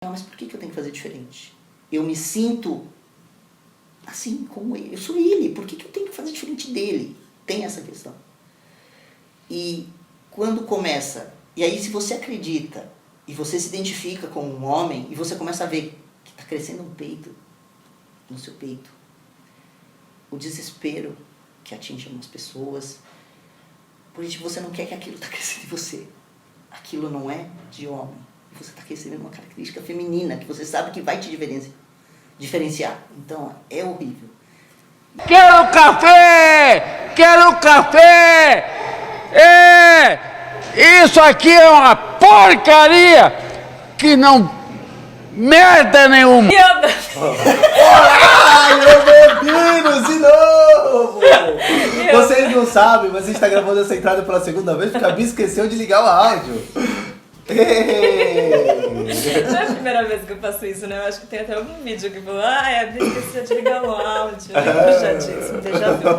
Não, mas por que eu tenho que fazer diferente? Eu me sinto assim como ele. Eu sou ele, por que eu tenho que fazer diferente dele? Tem essa questão. E quando começa... E aí se você acredita e você se identifica como um homem e você começa a ver que está crescendo um peito no seu peito, o desespero que atinge algumas pessoas, porque você não quer que aquilo está crescendo em você. Aquilo não é de homem. Você está recebendo uma característica feminina que você sabe que vai te diferenciar. Então, é horrível. Quero café! Quero café! Isso aqui é uma porcaria que não... merda nenhuma! Ai, meu Deus, de novo! Vocês não sabem, mas a gente está gravando essa entrada pela segunda vez porque a Bia esqueceu de ligar o áudio. Não é a primeira vez que eu faço isso, né? Eu acho que tem até algum vídeo que falou, a Bia esqueceu de ligar o áudio. Eu lembro já disso, déjà vu.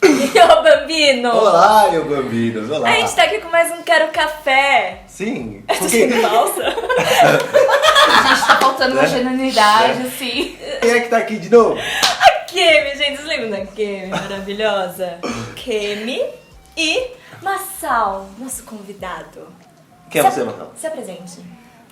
Ô, Bambino! Olá, meu Bambino, olá. A gente tá aqui com mais um Quero Café. Sim, Tô porque... sendo falsa? A gente tá faltando uma genuinidade, assim. Quem é que tá aqui de novo? A Kemi, gente, vocês lembram da Kemi maravilhosa? Kemi e Massal, nosso convidado. Quem é você, Massal? Se apresente.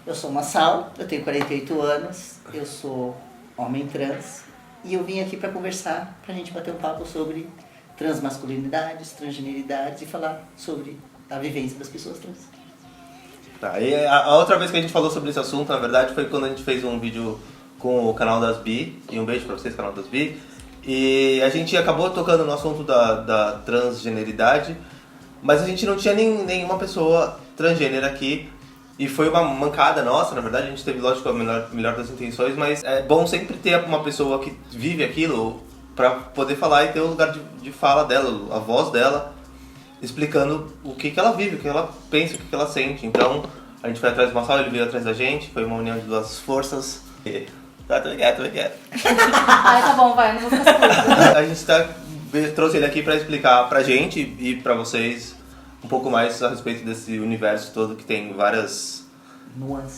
Eu sou Massal, eu tenho 48 anos, eu sou homem trans e eu vim aqui para conversar, pra gente bater um papo sobre transmasculinidades, transgeneridades e falar sobre a vivência das pessoas trans. Tá, e a outra vez que a gente falou sobre esse assunto, na verdade, foi quando a gente fez um vídeo com o canal das Bi, e um beijo pra vocês, canal das Bi, e a gente acabou tocando no assunto da transgeneridade, mas a gente não tinha nenhuma pessoa transgênero aqui, e foi uma mancada nossa, na verdade, a gente teve, lógico, a melhor das intenções, mas é bom sempre ter uma pessoa que vive aquilo pra poder falar e ter o lugar de fala dela, a voz dela, explicando o que ela vive, o que ela pensa, o que ela sente. Então, a gente foi atrás do Massal, ele veio atrás da gente, foi uma união de duas forças. Tá, tô ligado. Ai, tá bom, vai, eu não vou ficar surda. A gente trouxe ele aqui pra explicar pra gente e pra vocês um pouco mais a respeito desse universo todo que tem várias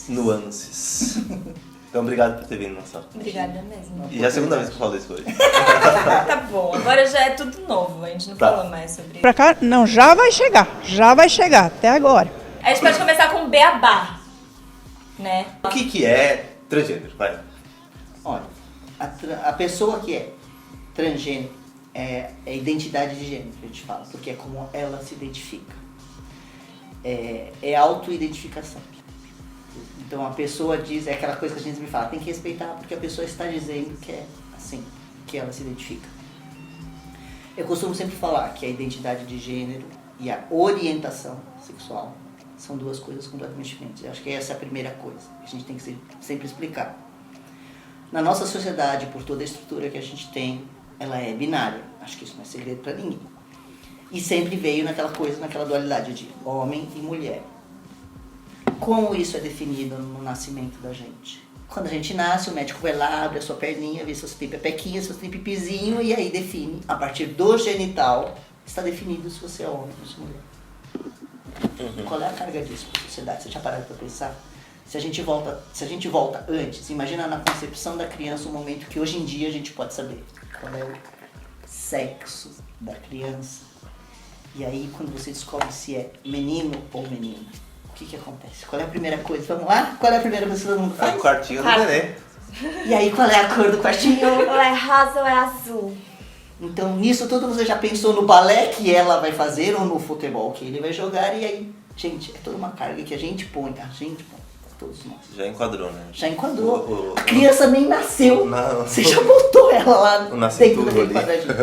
nuances. Então, obrigado por ter vindo, Massal. Obrigada mesmo. E é a segunda vez que eu falo isso hoje. Tá bom, agora já é tudo novo, a gente não Tá. falou mais sobre isso. Pra cá, não, já vai chegar, até agora. A gente pode começar com beabá, né? O que é transgênero? Vai. Olha, a pessoa que é transgênero é identidade de gênero que a gente fala, porque é como ela se identifica. É auto-identificação. Então a pessoa diz, é aquela coisa que a gente me fala, tem que respeitar porque a pessoa está dizendo que é assim, que ela se identifica. Eu costumo sempre falar que a identidade de gênero e a orientação sexual são duas coisas completamente diferentes. Eu acho que essa é a primeira coisa que a gente tem que sempre explicar. Na nossa sociedade, por toda a estrutura que a gente tem, ela é binária. Acho que isso não é segredo para ninguém. E sempre veio naquela dualidade de homem e mulher. Como isso é definido no nascimento da gente? Quando a gente nasce, o médico vai lá, abre a sua perninha, vê se você tem pepequinha, se você tem pipizinho, e aí define, a partir do genital, está definido se você é homem ou se é mulher. Qual é a carga disso para a sociedade? Você já parou para pensar? Se a gente volta antes, imagina na concepção da criança um momento que hoje em dia a gente pode saber qual é o sexo da criança. E aí quando você descobre se é menino ou menina, o que acontece? Qual é a primeira coisa? Vamos lá? Qual é a primeira coisa que todo mundo faz? O quartinho do neném. E aí qual é a cor do quartinho? Ou é rosa ou é azul? Então nisso tudo você já pensou no balé que ela vai fazer ou no futebol que ele vai jogar, e aí, gente, é toda uma carga que a gente põe, todos nós. Já enquadrou, né? Já enquadrou. A criança nem nasceu. Não. Você já botou ela lá O dentro nascituro daquele ali. quadradinho.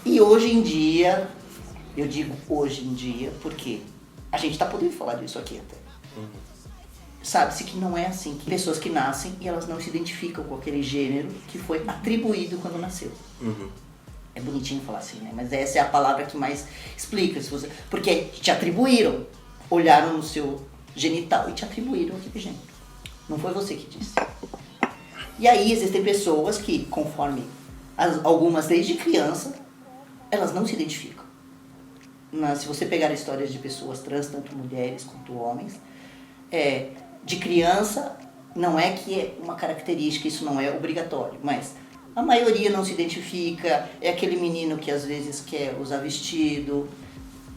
E hoje em dia, eu digo hoje em dia, porque a gente tá podendo falar disso aqui até. Sabe-se que não é assim. Que pessoas que nascem e elas não se identificam com aquele gênero que foi atribuído quando nasceu. É bonitinho falar assim, né? Mas essa é a palavra que mais explica. Porque te atribuíram, olharam no seu genital e te atribuíram aquele gênero. Não foi você que disse. E aí existem pessoas que, conforme algumas desde criança, elas não se identificam. Se você pegar histórias de pessoas trans, tanto mulheres quanto homens, de criança, não é que é uma característica, isso não é obrigatório, mas a maioria não se identifica, é aquele menino que às vezes quer usar vestido.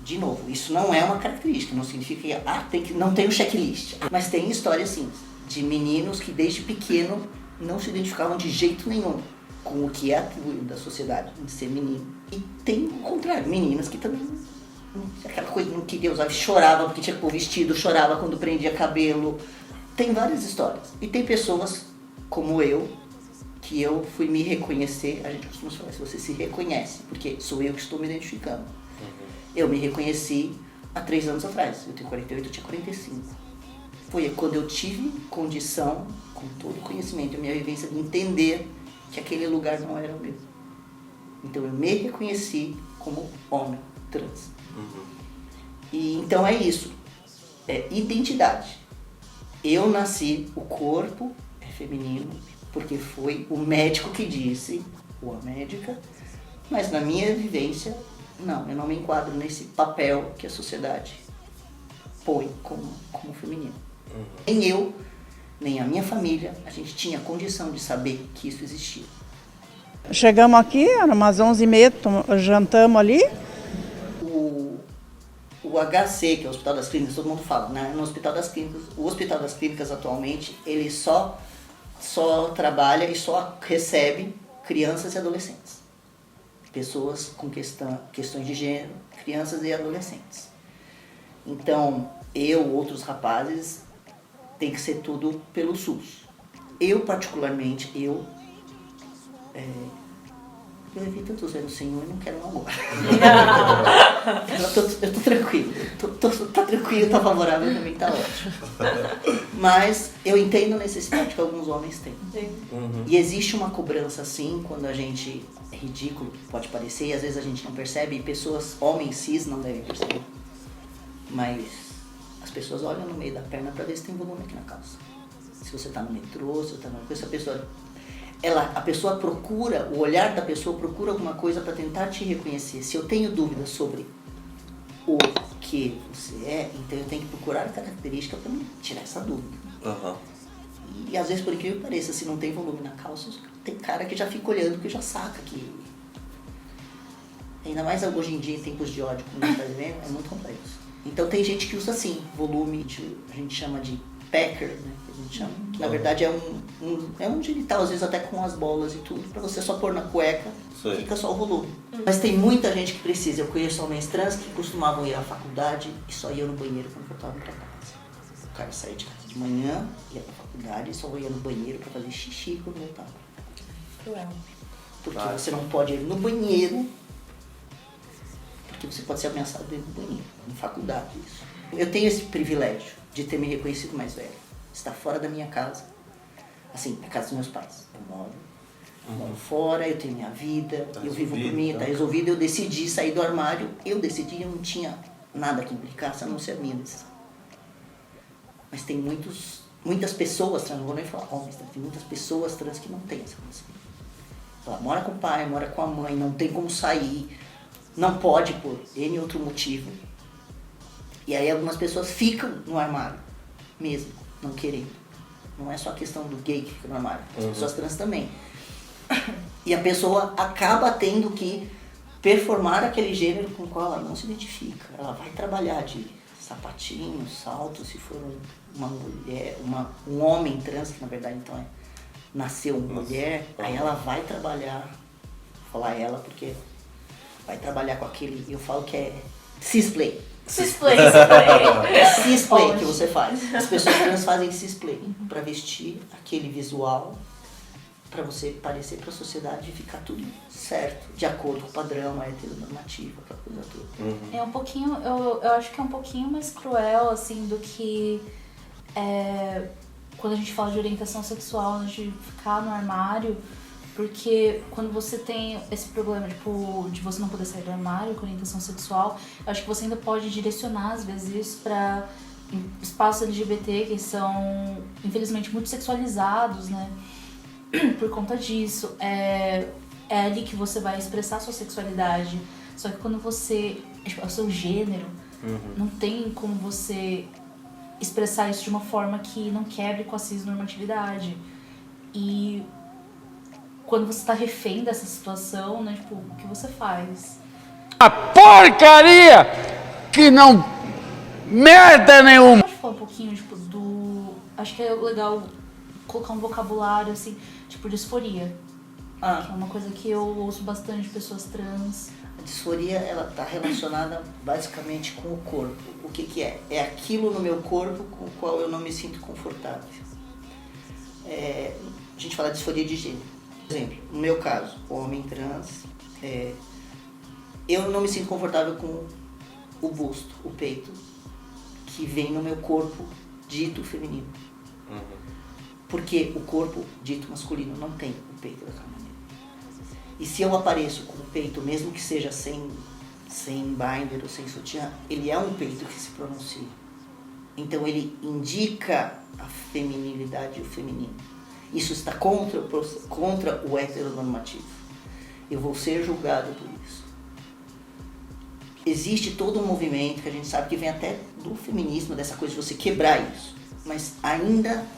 De novo, isso não é uma característica, não significa que não tem o checklist. Mas tem história sim, de meninos que desde pequeno não se identificavam de jeito nenhum com o que é atribuído da sociedade de ser menino. E tem o contrário, meninas que também, aquela coisa, não queria usar, chorava porque tinha que pôr vestido, chorava quando prendia cabelo. Tem várias histórias. E tem pessoas como eu, que eu fui me reconhecer, a gente costuma falar, se você se reconhece, porque sou eu que estou me identificando. Eu me reconheci há 3 anos atrás, eu tenho 48, eu tinha 45. Foi quando eu tive condição, com todo o conhecimento, a minha vivência, de entender que aquele lugar não era o meu. Então eu me reconheci como homem trans. E então é isso, é identidade. Eu nasci, o corpo é feminino, porque foi o médico que disse, ou a médica, mas na minha vivência, não, eu não me enquadro nesse papel que a sociedade põe como feminino. Nem eu, nem a minha família, a gente tinha condição de saber que isso existia. Chegamos aqui, era umas 11h30, jantamos ali. O HC, que é o Hospital das Clínicas, todo mundo fala, né? No Hospital das Clínicas, o Hospital das Clínicas atualmente, ele só trabalha e só recebe crianças e adolescentes. Pessoas com questões de gênero, crianças e adolescentes. Então, outros rapazes, tem que ser tudo pelo SUS. Eu, particularmente, eu evito tantos anos sem um e não quero um agora. eu tô tranquilo. Tá tranquilo, tá favorável, também tá ótimo. Mas eu entendo a necessidade que alguns homens têm. E existe uma cobrança assim, quando a gente é ridículo, pode parecer, e às vezes a gente não percebe, e pessoas, homens cis, não devem perceber. Mas as pessoas olham no meio da perna pra ver se tem volume aqui na calça. Se você tá no metrô, se você tá numa coisa, a pessoa procura, o olhar da pessoa procura alguma coisa para tentar te reconhecer. Se eu tenho dúvidas sobre o que você é, então eu tenho que procurar a característica para me tirar essa dúvida. E às vezes, por incrível que pareça, se não tem volume na calça, tem cara que já fica olhando porque já saca que... Ainda mais hoje em dia, em tempos de ódio, como a gente está vivendo, é muito complexo. Então tem gente que usa assim, volume, a gente chama de pecker, né? Que a gente chama, que na verdade é um genital, às vezes até com as bolas e tudo, pra você só pôr na cueca, fica só o volume. Mas tem muita gente que precisa. Eu conheço homens trans que costumavam ir à faculdade e só iam no banheiro quando voltavam pra casa. O cara saía de casa de manhã, ia pra faculdade e só ia no banheiro pra fazer xixi quando voltava. Cruel. Porque você não pode ir no banheiro, porque você pode ser ameaçado dentro do banheiro, em faculdade isso. Eu tenho esse privilégio de ter me reconhecido mais velho. Está fora da minha casa. Assim, a casa dos meus pais. Eu moro fora, eu tenho minha vida, eu vivo por mim, tá resolvido. Eu decidi sair do armário, eu não tinha nada que implicasse, a não ser a minha decisão. Mas tem muitas pessoas trans, não vou nem falar homens, tem muitas pessoas trans que não têm essa possibilidade. Ela mora com o pai, mora com a mãe, não tem como sair, não pode por N outro motivo. E aí algumas pessoas ficam no armário, mesmo, não querendo. Não é só a questão do gay que fica no armário, as pessoas trans também. E a pessoa acaba tendo que performar aquele gênero com o qual ela não se identifica. Ela vai trabalhar de sapatinho, salto, se for uma mulher, um homem trans, que na verdade então nasceu mulher, aí ela vai trabalhar, vou falar ela porque vai trabalhar com aquele, eu falo que é cisplay. Cisplay. Cisplay que você faz. As pessoas trans fazem cisplay pra vestir aquele visual, pra você parecer pra sociedade e ficar tudo certo, de acordo com o padrão heteronormativo, aquela coisa toda. É um pouquinho, eu acho que é um pouquinho mais cruel, assim, do que quando a gente fala de orientação sexual, de ficar no armário, porque quando você tem esse problema, tipo, de você não poder sair do armário com orientação sexual, eu acho que você ainda pode direcionar, às vezes, isso pra espaços LGBT que são, infelizmente, muito sexualizados, né? Por conta disso. É ali que você vai expressar a sua sexualidade. Só que quando você... Tipo, o seu gênero, não tem como você expressar isso de uma forma que não quebre com a cisnormatividade. E quando você tá refém dessa situação, né, tipo, o que você faz? A porcaria que não merda nenhuma. Pode falar um pouquinho, tipo, acho que é legal colocar um vocabulário, assim, tipo, disforia. Que é uma coisa que eu ouço bastante de pessoas trans. A disforia, ela está relacionada basicamente com o corpo. O que que é? É aquilo no meu corpo com o qual eu não me sinto confortável. A gente fala de disforia de gênero. Por exemplo, no meu caso, homem trans, eu não me sinto confortável com o busto, o peito, que vem no meu corpo dito feminino. Porque o corpo dito masculino não tem o peito daquela maneira. E se eu apareço com o peito, mesmo que seja sem binder ou sem sutiã, ele é um peito que se pronuncia. Então ele indica a feminilidade e o feminino. Isso está contra o heteronormativo. Eu vou ser julgado por isso. Existe todo um movimento que a gente sabe que vem até do feminismo, dessa coisa de você quebrar isso. Mas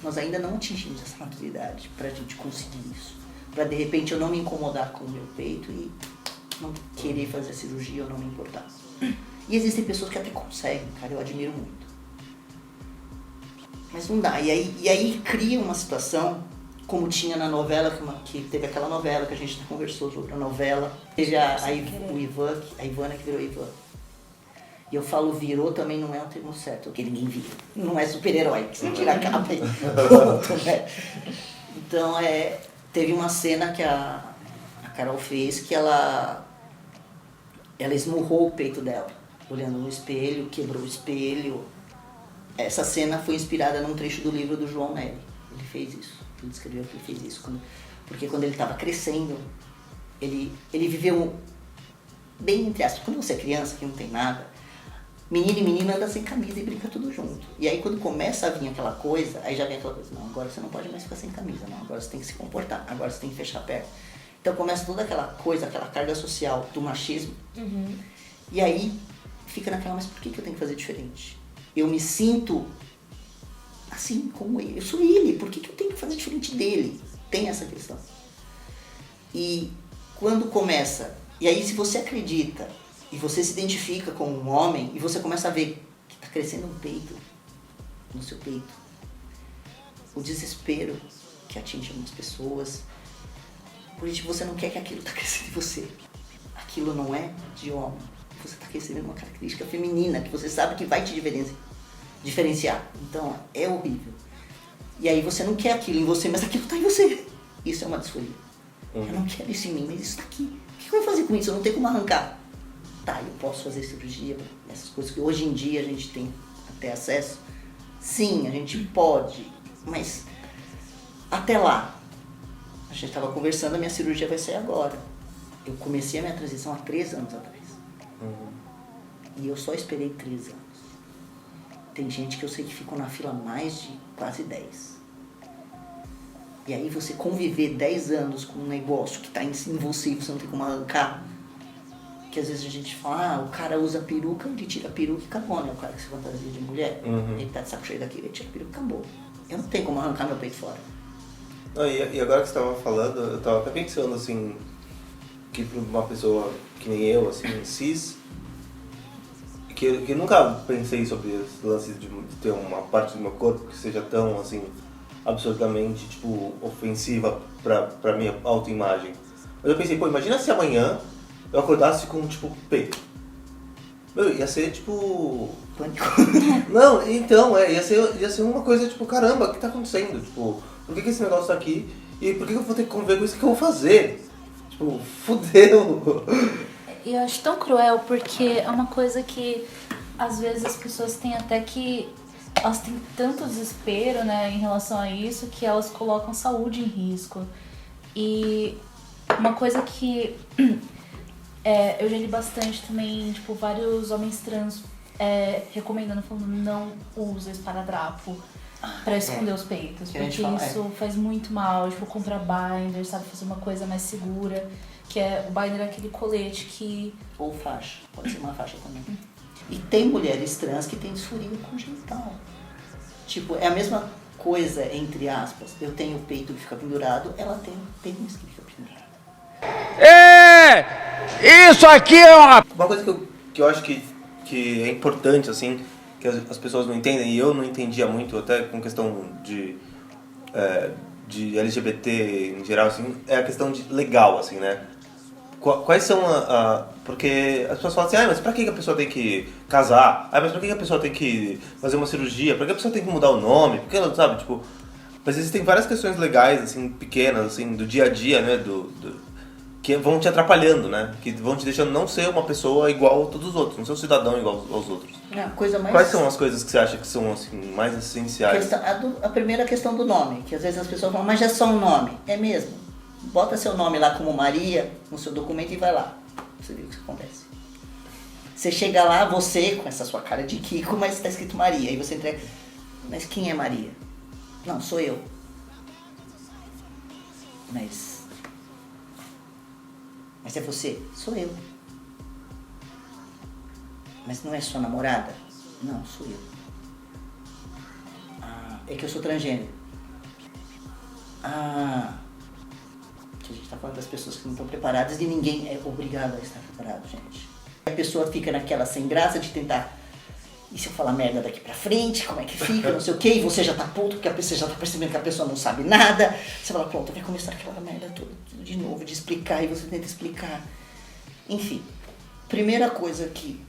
nós ainda não atingimos essa maturidade para a gente conseguir isso. Para de repente eu não me incomodar com o meu peito e não querer fazer a cirurgia ou não me importar. E existem pessoas que até conseguem, cara, eu admiro muito. Mas não dá. E aí cria uma situação, como tinha na novela, que teve aquela novela que a gente conversou sobre a novela. Teve a Ivana que virou Ivan. E eu falo virou também não é o termo certo, porque ninguém vira. Não é super-herói, que você tira a capa e pronto, né? Então teve uma cena que a Carol fez que ela esmurrou o peito dela, olhando no espelho, quebrou o espelho. Essa cena foi inspirada num trecho do livro do João Nery. Ele fez isso, ele descreveu que ele fez isso. Porque quando ele estava crescendo, ele viveu bem entre aspas. Quando você é criança, que não tem nada, menino e menina anda sem camisa e brinca tudo junto. E aí quando começa a vir aquela coisa, aí já vem aquela coisa, não, agora você não pode mais ficar sem camisa, não, agora você tem que se comportar, agora você tem que fechar a perna. Então começa toda aquela coisa, aquela carga social do machismo. E aí fica naquela, mas por que eu tenho que fazer diferente? Eu me sinto assim como ele, eu sou ele, por que eu tenho que fazer diferente dele? Tem essa questão. E quando começa, e aí se você acredita e você se identifica com um homem e você começa a ver que está crescendo um peito no seu peito, o desespero que atinge algumas pessoas, porque você não quer que aquilo está crescendo em você. Aquilo não é de homem. Você está crescendo uma característica feminina que você sabe que vai te diferenciar. Então é horrível. E aí você não quer aquilo em você, mas aquilo está em você. Isso é uma disforia. Eu não quero isso em mim, mas isso está aqui. O que eu vou fazer com isso? Eu não tenho como arrancar. Tá, eu posso fazer cirurgia, essas coisas que hoje em dia a gente tem até acesso. Sim, a gente pode, mas até lá, a gente estava conversando, a minha cirurgia vai sair agora. Eu comecei a minha transição há 3 anos atrás. E eu só esperei 3 anos. Tem gente que eu sei que ficou na fila mais de quase 10. E aí você conviver 10 anos com um negócio que está em você e você não tem como arrancar. Que às vezes a gente fala, o cara usa peruca, ele tira a peruca e acabou, né? O cara que se fantasia de mulher, ele tá de saco cheio daquilo, ele tira a peruca e acabou. Eu não tenho como arrancar meu peito fora. Não, e agora que você estava falando, eu estava até pensando assim, que para uma pessoa que nem eu, assim, cis, que nunca pensei sobre esse lance de ter uma parte do meu corpo que seja tão, assim, absurdamente, tipo, ofensiva pra minha autoimagem. Mas eu pensei, pô, imagina se amanhã eu acordasse com, tipo, peito. Meu, ia ser, tipo... Pânico. Não, então, ia ser uma coisa, tipo, caramba, o que tá acontecendo? Tipo, por que esse negócio tá aqui? E por que eu vou ter que conviver com isso que eu vou fazer? Tipo, fudeu. E eu acho tão cruel porque é uma coisa que, às vezes, as pessoas têm até que... Elas têm tanto desespero, né, em relação a isso, que elas colocam saúde em risco. E uma coisa que... eu já li bastante também, tipo, vários homens trans recomendando, falando, não use esparadrapo pra esconder os peitos, porque isso faz muito mal, tipo, comprar binder, sabe, fazer uma coisa mais segura, que o binder é aquele colete que... Ou faixa, pode ser uma faixa também. E tem mulheres trans que têm disforia congenital. Tipo, é a mesma coisa, entre aspas. Eu tenho o peito que fica pendurado, ela tem o pênis que fica pendurado. Isso aqui é Uma coisa que eu acho que é importante, assim, que as pessoas não entendem, e eu não entendia muito, até com questão de LGBT em geral, assim, é a questão de legal, assim, né? Quais são porque as pessoas falam assim, mas pra que a pessoa tem que casar? Mas pra que a pessoa tem que fazer uma cirurgia? Pra que a pessoa tem que mudar o nome? Porque ela, sabe, tipo... Mas existem várias questões legais, assim, pequenas, assim, do dia a dia, né? Que vão te atrapalhando, né? Que vão te deixando não ser uma pessoa igual a todos os outros, não ser um cidadão igual aos outros. A coisa mais... Quais são as coisas que você acha que são, assim, mais essenciais? A primeira questão do nome, que às vezes as pessoas falam, mas já é só um nome. É mesmo. Bota seu nome lá como Maria no seu documento e vai lá. Você vê o que acontece. Você chega lá, você, com essa sua cara de Kiko, mas está escrito Maria. Aí você entrega, mas quem é Maria? Não, sou eu. Mas é você? Sou eu. Mas não é sua namorada? Não, sou eu. É que eu sou transgênero. A gente está falando das pessoas que não estão preparadas e ninguém é obrigado a estar preparado, gente. A pessoa fica naquela sem graça de tentar, e se eu falar merda daqui pra frente, como é que fica, não sei o quê, e você já tá puto porque você já tá percebendo que a pessoa não sabe nada. Você fala, pronto, vai começar aquela merda toda de novo, de explicar, e você tenta explicar. Enfim, primeira coisa que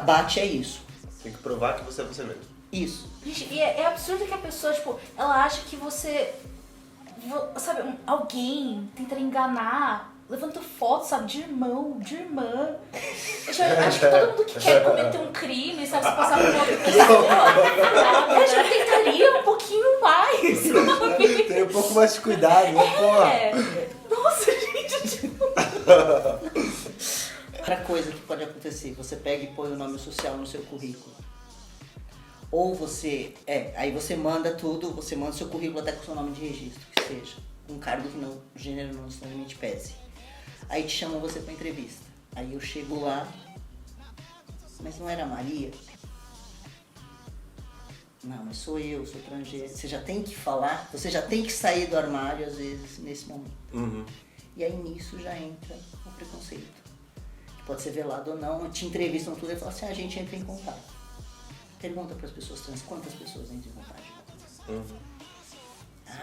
bate é isso. Tem que provar que você é você mesmo. Isso. Gente, e é absurdo que a pessoa, tipo, ela acha que você... Sabe, alguém tenta enganar, levanta foto, sabe, de irmão, de irmã. Eu acho que todo mundo que quer cometer um crime, sabe, se passar por uma outra pessoa, eu já tentaria um pouquinho mais, sabe? Tem um pouco mais de cuidado, né, porra? Nossa, gente, tipo... Outra coisa que pode acontecer, você pega e põe o nome social no seu currículo. Ou você, aí você manda tudo, você manda seu currículo até com seu nome de registro, que seja. Um cargo que o gênero não necessariamente pese. Aí te chamam você pra entrevista. Aí eu chego lá, mas não era Maria? Não, mas sou eu, sou transgênero. Você já tem que falar, você já tem que sair do armário às vezes nesse momento. Uhum. E aí nisso já entra o preconceito. Que pode ser velado ou não, te entrevistam tudo e falam assim, a gente entra em contato. Pergunta para as pessoas trans quantas pessoas entram em contato.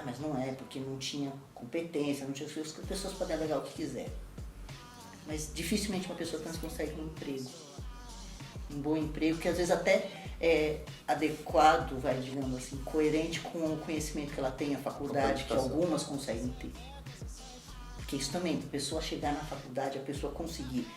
Mas não é, porque não tinha competência, não tinha as pessoas podem alegar o que quiser. Mas dificilmente uma pessoa trans consegue um emprego. Um bom emprego, que às vezes até é adequado, digamos assim, coerente com o conhecimento que ela tem, a faculdade, que algumas conseguem ter. Porque isso também, a pessoa chegar na faculdade, a pessoa conseguir.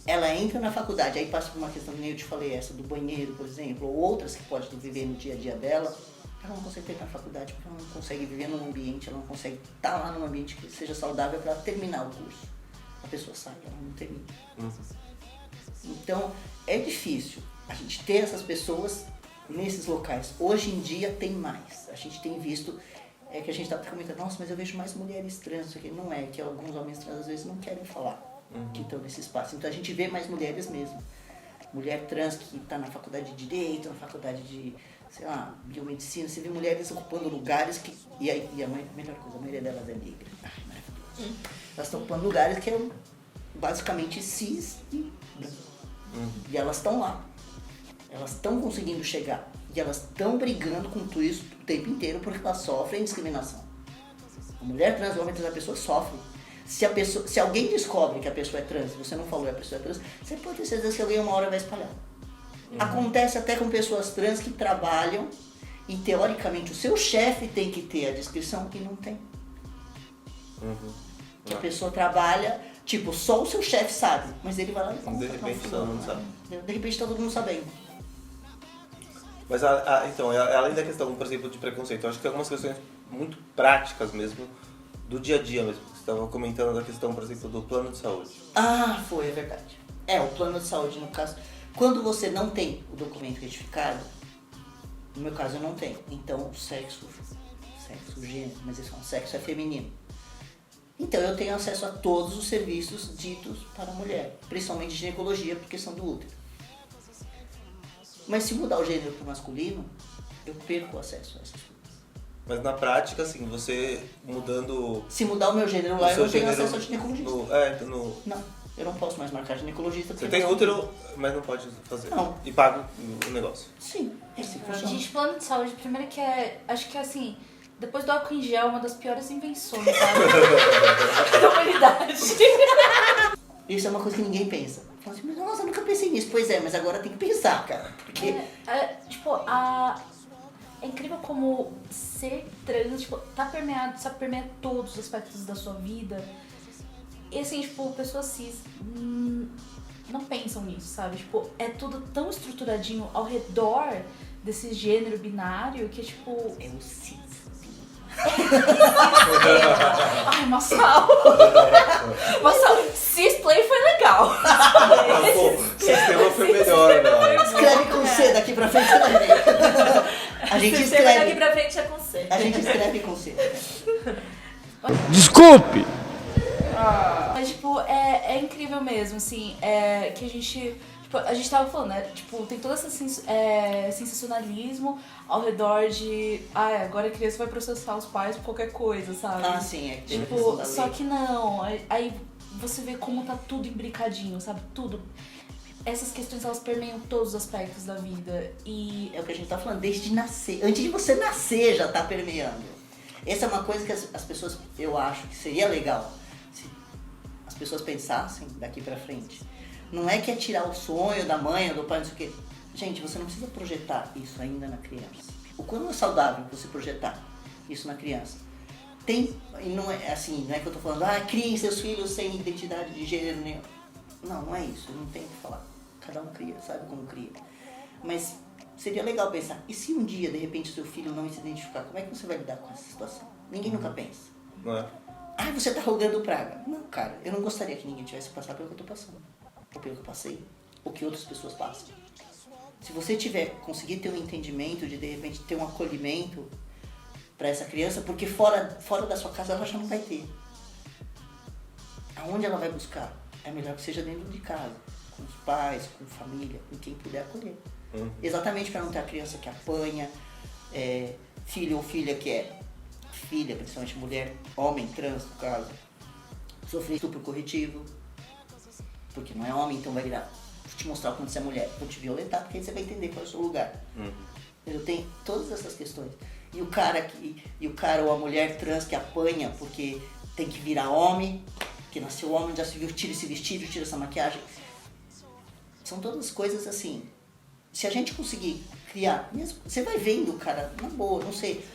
Ela entra na faculdade, aí passa por uma questão que nem eu te falei, essa do banheiro, por exemplo, ou outras que pode viver no dia a dia dela, ela não consegue ter na faculdade, porque ela não consegue viver num ambiente, ela não consegue estar lá num ambiente que seja saudável para ela terminar o curso. A pessoa sai, ela não termina. Então, é difícil a gente ter essas pessoas nesses locais. Hoje em dia tem mais. A gente tem visto, que a gente está comentando, nossa, mas eu vejo mais mulheres trans, aqui. Não é, que alguns homens trans às vezes não querem falar. Que estão nesse espaço. Então a gente vê mais mulheres mesmo. Mulher trans que está na faculdade de Direito, na faculdade de, sei lá, Biomedicina. Você vê mulheres ocupando lugares que... E a melhor coisa, a maioria delas é negra. Maravilhoso. Elas estão ocupando lugares que é basicamente cis e branco. E elas estão lá. Elas estão conseguindo chegar. E elas estão brigando com tudo isso o tempo inteiro porque elas sofrem discriminação. A mulher trans, o homem trans, a pessoa sofre. Se alguém descobre que a pessoa é trans, você não falou que a pessoa é trans, você pode ter certeza que alguém uma hora vai espalhar. Acontece até com pessoas trans que trabalham e teoricamente o seu chefe tem que ter a descrição e não tem. A pessoa trabalha, tipo, só o seu chefe sabe, mas ele vai lá e conta. De repente todo mundo sabe. De repente tá todo mundo sabendo. Mas então, além da questão, por exemplo, de preconceito, eu acho que tem algumas questões muito práticas mesmo, do dia a dia mesmo. Você estava comentando da questão, por exemplo, do plano de saúde. É verdade. O plano de saúde, no caso, quando você não tem o documento retificado, no meu caso eu não tenho, então o sexo, gênero, mas esse sexo é feminino. Então eu tenho acesso a todos os serviços ditos para a mulher, principalmente ginecologia, por questão do útero. Mas se mudar o gênero para o masculino, eu perco o acesso a essas coisas. Mas na prática, assim, você mudando Se mudar o meu gênero lá, o eu seu não tenho gênero acesso a ginecologista. no... Não, eu não posso mais marcar ginecologista. Você porque tem não- útero, mas não pode fazer. Não. E paga o negócio. Sim, é assim que funciona. Gente, plano de saúde, primeiro que acho que assim, depois do álcool em gel, é uma das piores invenções, sabe? Da humanidade. Isso é uma coisa que ninguém pensa. Fala assim, mas nossa, eu nunca pensei nisso. Pois é, mas agora tem que pensar, cara. Porque É incrível como ser trans, tipo, sabe permear todos os aspectos da sua vida. E assim, tipo, pessoas cis não pensam nisso, sabe? Tipo, é tudo tão estruturadinho ao redor desse gênero binário que, tipo... é o cis. Ai, Massal! Massal, cisplay foi legal. Pô, o sistema foi melhor, né? Escreve com C daqui pra frente, você vai ver. A gente Se você vai daqui escreve. pra frente é com C. A gente escreve com C. Desculpe! Mas, tipo, é incrível mesmo, assim, que a gente... Tipo, a gente tava falando, né? Tipo, tem todo esse sensacionalismo ao redor de... agora a criança vai processar os pais por qualquer coisa, sabe? Ah, sim, é que tem a questão Tipo, da só lei. que não. Aí você vê como tá tudo imbricadinho, sabe? Tudo. Essas questões, elas permeiam todos os aspectos da vida. E É o que a gente tá falando, desde nascer. Antes de você nascer já tá permeando. Essa é uma coisa que as pessoas, eu acho que seria legal se as pessoas pensassem daqui pra frente. Não é que é tirar o sonho da mãe ou do pai, não sei o quê. Gente, você não precisa projetar isso ainda na criança. O quanto é saudável você projetar isso na criança. Tem, e não é assim, não é que eu tô falando, criem seus filhos sem identidade de gênero nenhum. Não é isso, não tem o que falar. Cada um cria, sabe como cria. Mas seria legal pensar, e se um dia, de repente, seu filho não se identificar, como é que você vai lidar com essa situação? Ninguém nunca pensa. Não é? Você tá rogando praga. Não, cara, eu não gostaria que ninguém tivesse que passar pelo que eu tô passando. Ou pelo que eu passei, ou que outras pessoas passam. Se você conseguir ter um entendimento de repente, ter um acolhimento para essa criança, porque fora da sua casa ela já não vai ter. Aonde ela vai buscar? É melhor que seja dentro de casa, com os pais, com família, com quem puder acolher. Exatamente para não ter a criança que apanha, filho ou filha que é filha, principalmente mulher, homem, trans no caso, sofrer estupro corretivo, porque não é homem, então vai virar, vou te mostrar quando você é mulher, vou te violentar, porque aí você vai entender qual é o seu lugar. Eu tenho todas essas questões. E o cara ou a mulher trans que apanha porque tem que virar homem, que nasceu homem, já se viu, tira esse vestido, tira essa maquiagem. São todas coisas assim. Se a gente conseguir criar, mesmo, você vai vendo, cara, na boa, não sei.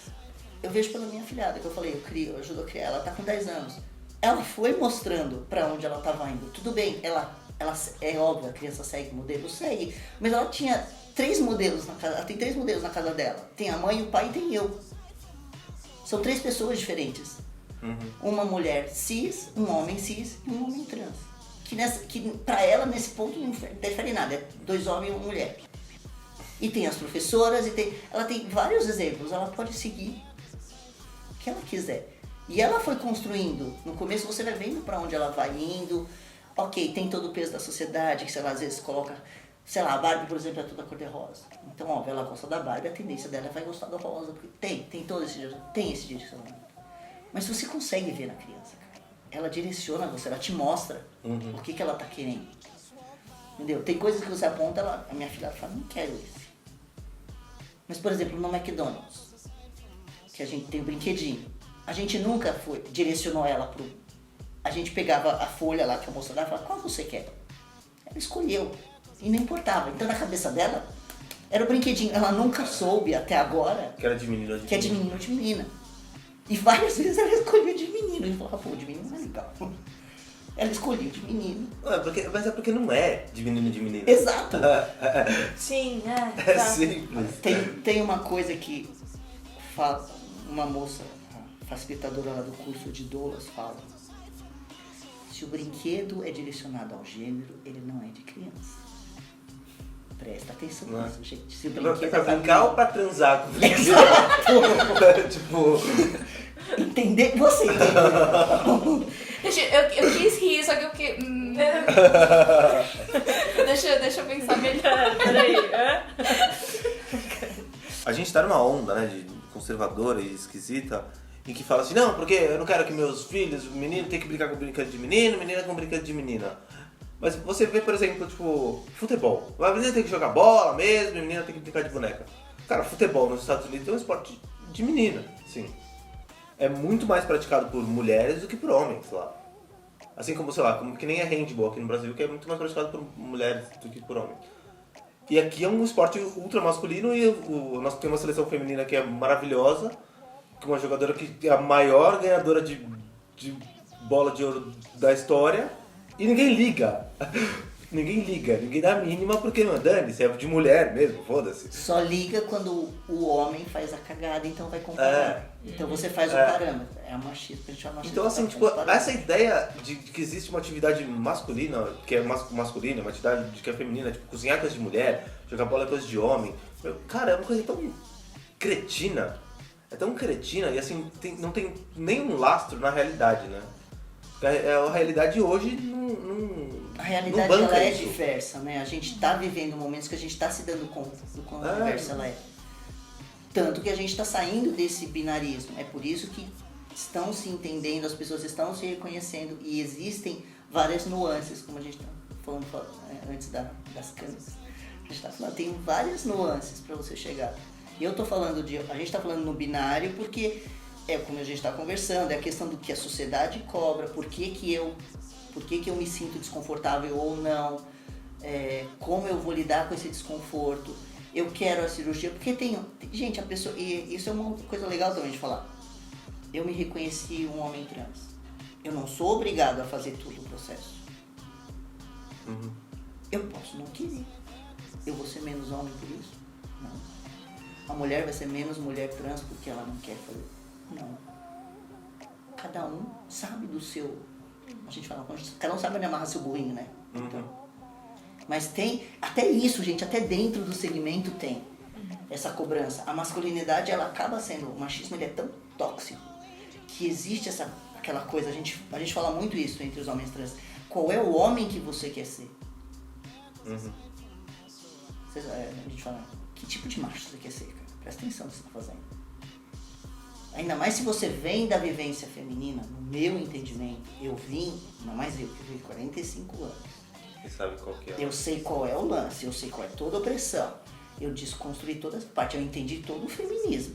Eu vejo pela minha filhada, que eu falei, eu ajudo a criar, ela tá com 10 anos. Ela foi mostrando pra onde ela tava indo. Tudo bem, ela é óbvio, a criança segue modelo, segue. Mas ela tinha 3 modelos na casa, ela tem 3 modelos na casa dela. Tem a mãe, o pai e tem eu. São 3 pessoas diferentes. Uma mulher cis, um homem cis e um homem trans. Que pra ela, nesse ponto, não interfere nada. É 2 homens e uma mulher. E tem as professoras, ela tem vários exemplos. Ela pode seguir o que ela quiser. E ela foi construindo. No começo você vai vendo pra onde ela vai indo. Ok, tem todo o peso da sociedade, que sei lá, às vezes coloca, sei lá, a Barbie, por exemplo, é toda cor-de-rosa. Então, óbvio, ela gosta da Barbie, a tendência dela vai gostar da rosa, porque tem todo esse direcionamento. Mas você consegue ver na criança, cara. Ela direciona você, ela te mostra o que ela tá querendo. Entendeu? Tem coisas que você aponta, a minha filha fala, não quero esse. Mas, por exemplo, no McDonald's, que a gente tem um brinquedinho, a gente nunca direcionou ela pro... A gente pegava a folha lá que a moça dava e falava, qual você quer? Ela escolheu. E não importava. Então na cabeça dela, era o brinquedinho. Ela nunca soube até agora Que era de menino ou de que é de menino ou de menina. E várias vezes ela escolheu de menino. E falava, pô, de menino não é legal. Ela escolheu de menino. Mas é porque não é de menino e de menina. Exato. Sim, É tá. simples. Tem uma coisa que fala, uma moça, a facilitadora lá do curso de doulas fala. Se o brinquedo é direcionado ao gênero, ele não é de criança. Presta atenção nisso, gente. Se o brinquedo Pra brincar ou pra transar com o brinquedo? Tipo... Entender? Você entendeu? Gente, eu quis rir, só que eu que. deixa eu pensar melhor. Peraí. a gente tá numa onda, né, de conservadora e esquisita, em que fala assim, não, porque eu não quero que meus filhos, menino, tem que brincar com brinquedo de menino, menina com brinquedo de menina. Mas você vê, por exemplo, tipo, futebol. A menina tem que jogar bola mesmo, a menina tem que brincar de boneca. Cara, futebol nos Estados Unidos é um esporte de menina, sim. É muito mais praticado por mulheres do que por homens lá. Assim como, sei lá, como que nem é handball aqui no Brasil, que é muito mais praticado por mulheres do que por homens. E aqui é um esporte ultra masculino e nós temos uma seleção feminina que é maravilhosa, com uma jogadora que é a maior ganhadora de bola de ouro da história, e ninguém liga. Ninguém dá a mínima porque, não, dane-se, é de mulher mesmo, foda-se. Só liga quando o homem faz a cagada, então vai comparar. Então você faz o parâmetro. É machismo, a gente chama machismo. Então, assim, tipo, essa ideia de que existe uma atividade masculina, que é masculina, uma atividade que é feminina, tipo, cozinhar é coisa de mulher, jogar bola é coisa de homem. Cara, é uma coisa tão cretina. É tão cretina e, assim, não tem nenhum lastro na realidade, né? A realidade hoje A realidade ela é diversa, né? A gente tá vivendo momentos que a gente tá se dando conta do quão diversa ela é. Tanto que a gente tá saindo desse binarismo. É por isso que estão se entendendo, as pessoas estão se reconhecendo e existem várias nuances, como a gente tá falando antes das câmeras. A gente tá falando, tem várias nuances para você chegar. E eu tô falando a gente tá falando no binário porque é como a gente está conversando, é a questão do que a sociedade cobra, por que eu me sinto desconfortável ou não, como eu vou lidar com esse desconforto, eu quero a cirurgia, porque gente, a pessoa, e isso é uma coisa legal também de falar, eu me reconheci um homem trans, eu não sou obrigado a fazer todo o processo, eu posso não querer, eu vou ser menos homem por isso? Não. A mulher vai ser menos mulher trans porque ela não quer fazer? Não. Cada um sabe do seu... A gente fala, cada um sabe onde amarra seu burrinho, né? Então, mas tem... Até isso, gente, até dentro do segmento tem essa cobrança. A masculinidade, ela acaba sendo... O machismo, ele é tão tóxico que existe aquela coisa... A gente fala muito isso entre os homens trans. Qual é o homem que você quer ser? A gente fala, que tipo de macho você quer ser, cara? Presta atenção no que você está fazendo. Ainda mais se você vem da vivência feminina, no meu entendimento, ainda mais eu, que eu vivi 45 anos. Você sabe qual que é? Eu sei qual é o lance, eu sei qual é toda a opressão. Eu desconstruí toda essa parte, eu entendi todo o feminismo.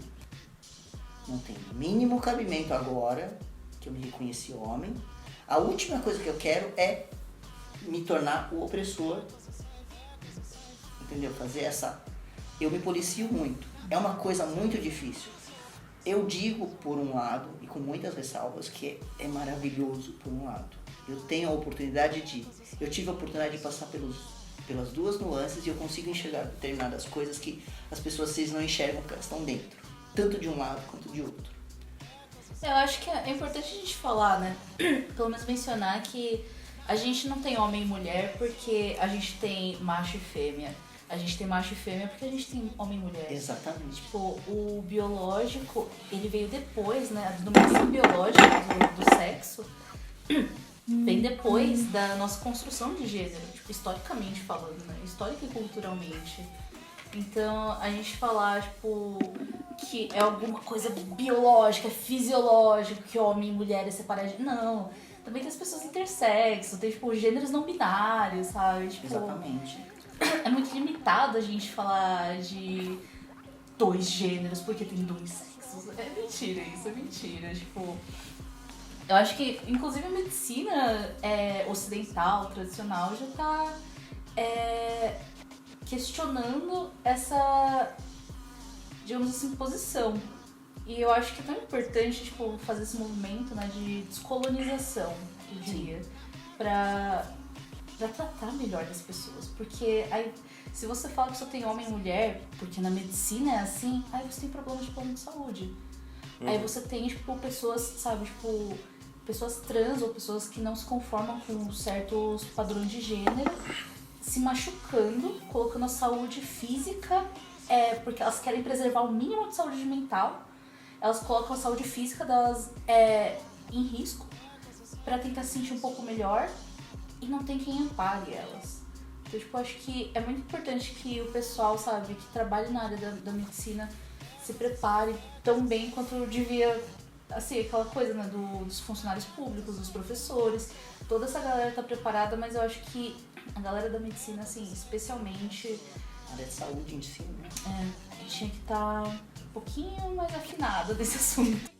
Não tem mínimo cabimento agora, que eu me reconheci homem. A última coisa que eu quero é me tornar o opressor. Entendeu? Fazer essa... Eu me policio muito. É uma coisa muito difícil. Eu digo, por um lado, e com muitas ressalvas, que é maravilhoso, por um lado. Eu tenho a oportunidade eu tive a oportunidade de passar pelas duas nuances e eu consigo enxergar determinadas coisas que as pessoas vocês não enxergam porque elas estão dentro. Tanto de um lado quanto de outro. Eu acho que é importante a gente falar, né? Pelo menos mencionar que a gente não tem homem e mulher porque a gente tem macho e fêmea. A gente tem macho e fêmea porque a gente tem homem e mulher. Exatamente. Tipo, o biológico, ele veio depois, né? A denominação biológica do sexo vem depois da nossa construção de gênero, tipo, historicamente falando, né? Histórica e culturalmente. Então, a gente falar, tipo, que é alguma coisa biológica, fisiológica, que homem e mulher é separado. Não. Também tem as pessoas intersexo, tem, tipo, gêneros não binários, sabe? Tipo, exatamente. É muito limitado a gente falar de 2 gêneros porque tem 2 sexos. É mentira isso, é mentira. Tipo, eu acho que, inclusive, a medicina ocidental, tradicional, já tá questionando essa, digamos assim, posição. E eu acho que é tão importante, tipo, fazer esse movimento, né, de descolonização, eu diria, pra tratar melhor das pessoas. Porque aí, se você fala que só tem homem e mulher, porque na medicina é assim, aí você tem problemas de plano de saúde. Aí você tem, tipo, pessoas, sabe, tipo, pessoas trans ou pessoas que não se conformam com certos padrões de gênero, se machucando, colocando a saúde física, porque elas querem preservar o mínimo de saúde mental, elas colocam a saúde física delas em risco pra tentar se sentir um pouco melhor. E não tem quem ampare elas. Então, tipo, acho que é muito importante que o pessoal, sabe, que trabalha na área da medicina se prepare tão bem quanto devia, assim, aquela coisa, né, dos funcionários públicos, dos professores. Toda essa galera tá preparada, mas eu acho que a galera da medicina, assim, especialmente... A área de saúde em si, né? tinha que estar um pouquinho mais afinada desse assunto.